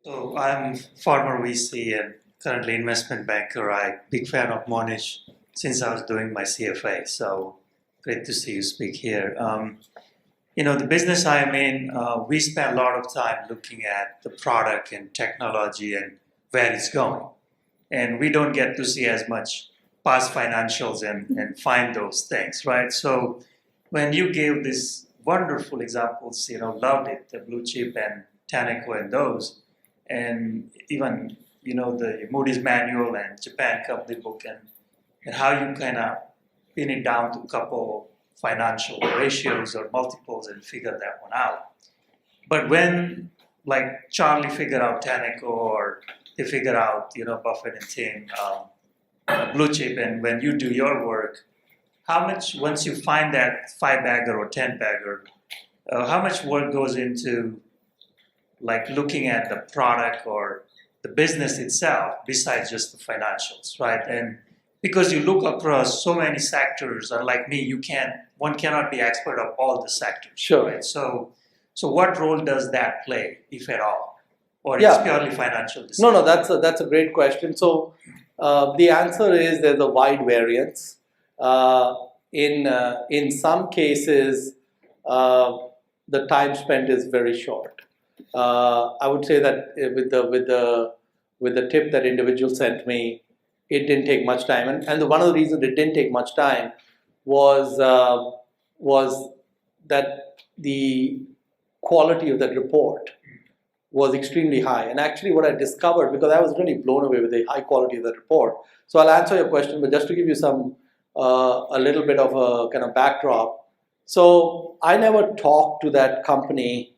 So I'm former VC and currently investment banker. I'm big fan of Mohnish since I was doing my CFA. So great to see you speak here. The business I'm in, we spend a lot of time looking at the product and technology and where it's going. And we don't get to see as much past financials and find those things, right? So when you gave these wonderful examples, loved it, the blue chip and Taneco and those, and even the Moody's manual and Japan company book and how you kind of pin it down to a couple financial ratios or multiples and figure that one out. But when like Charlie figured out Taneco or they figure out Buffett and Tim blue chip, and when you do your work, how much once you find that 5-bagger or 10-bagger, how much work goes into like looking at the product or the business itself besides just the financials, right? And because you look across so many sectors, unlike me, one cannot be expert of all the sectors. Sure. Right? So what role does that play, if at all? Or it's purely financial decision? No, that's a great question. So the answer is there's a wide variance. In some cases, the time spent is very short. I would say that with the tip that individual sent me, it didn't take much time, and one of the reasons it didn't take much time was that the quality of that report was extremely high. And actually, what I discovered, because I was really blown away with the high quality of that report. So I'll answer your question, but just to give you some a little bit of a kind of backdrop. So I never talked to that company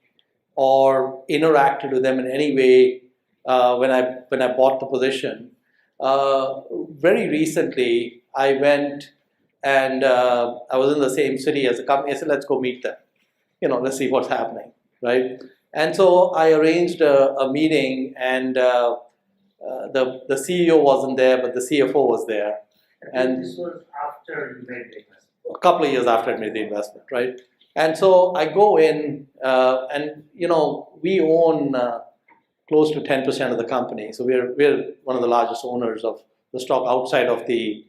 or interacted with them in any way when I bought the position. Very recently, I went and I was in the same city as a company. I said, let's go meet them. Let's see what's happening, right? And so I arranged a meeting, and the CEO wasn't there, but the CFO was there. And this was after you made the investment? A couple of years after I made the investment, right? And so I go in, and we own close to 10% of the company. So we're one of the largest owners of the stock outside of the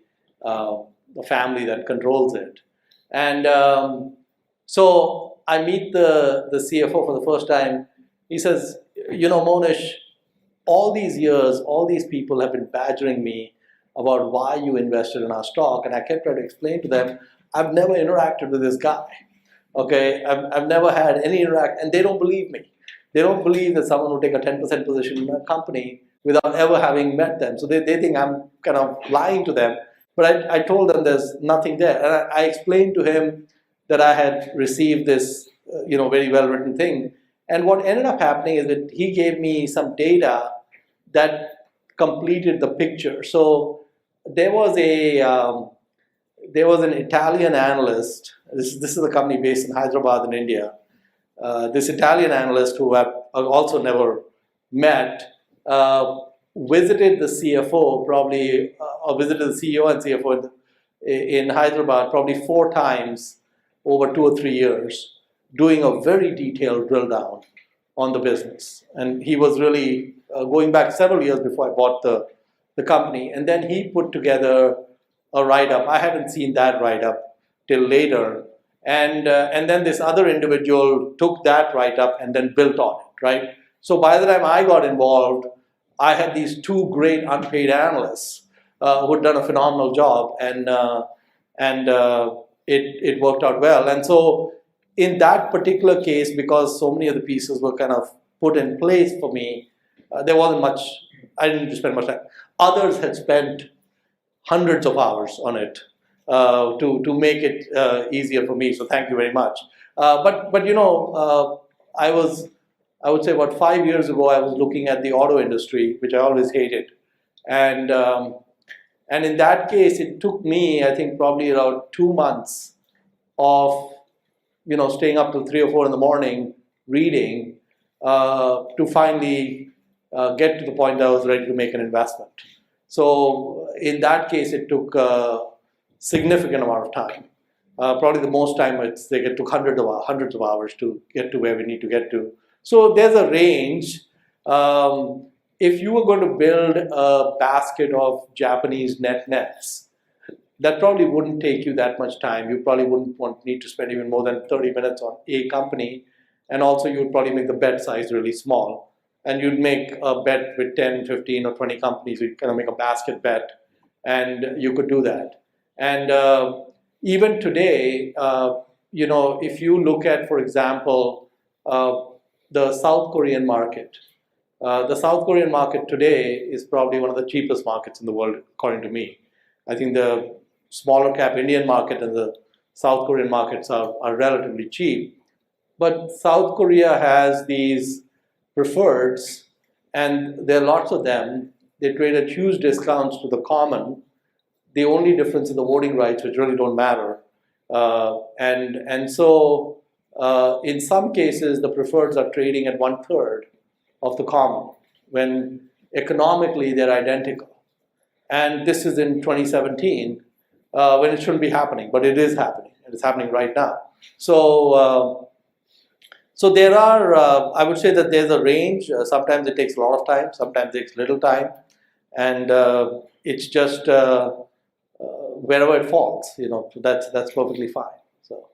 family that controls it. And so I meet the CFO for the first time. He says, Mohnish, all these years, all these people have been badgering me about why you invested in our stock. And I kept trying to explain to them, I've never interacted with this guy. Okay, I've never had any interaction, and they don't believe me. They don't believe that someone will take a 10% position in a company without ever having met them. So they think I'm kind of lying to them. But I told them there's nothing there. And I explained to him that I had received this very well-written thing. And what ended up happening is that he gave me some data that completed the picture. So there was an Italian analyst. This is a company based in Hyderabad in India. This Italian analyst, who I've also never met, visited the CFO probably, or visited the CEO and CFO in Hyderabad probably 4 times over 2 or 3 years, doing a very detailed drill down on the business. And he was really going back several years before I bought the company. And then he put together a write-up. I haven't seen that write-up till later. And then this other individual took that write-up and then built on it, right? So by the time I got involved, I had these 2 great unpaid analysts who had done a phenomenal job, and it worked out well. And so in that particular case, because so many of the pieces were kind of put in place for me, there wasn't much, I didn't need to spend much time. Others had spent hundreds of hours on it to make it easier for me. So thank you very much. But I would say about 5 years ago, I was looking at the auto industry, which I always hated. And in that case, it took me, I think, probably around 2 months of staying up till 3 or 4 in the morning reading to finally get to the point that I was ready to make an investment. So in that case, it took a significant amount of time. Probably the most time it took hundreds of hours to get to where we need to get to. So there's a range. If you were going to build a basket of Japanese nets, that probably wouldn't take you that much time. You probably wouldn't need to spend even more than 30 minutes on a company. And also you would probably make the bet size really small. And you'd make a bet with 10, 15, or 20 companies. You'd kind of make a basket bet, and you could do that. And even today, if you look at, for example, the South Korean market, the South Korean market today is probably one of the cheapest markets in the world, according to me. I think the smaller cap Indian market and the South Korean markets are relatively cheap. But South Korea has these preferreds, and there are lots of them. They trade at huge discounts to the common. The only difference is the voting rights, which really don't matter. So in some cases, the preferreds are trading at 1/3 of the common, when economically they're identical. And this is in 2017, when it shouldn't be happening, but it is happening, and it's happening right now. So there are, I would say that there's a range. Sometimes it takes a lot of time, sometimes it takes little time, and it's just wherever it falls, so that's perfectly fine. So.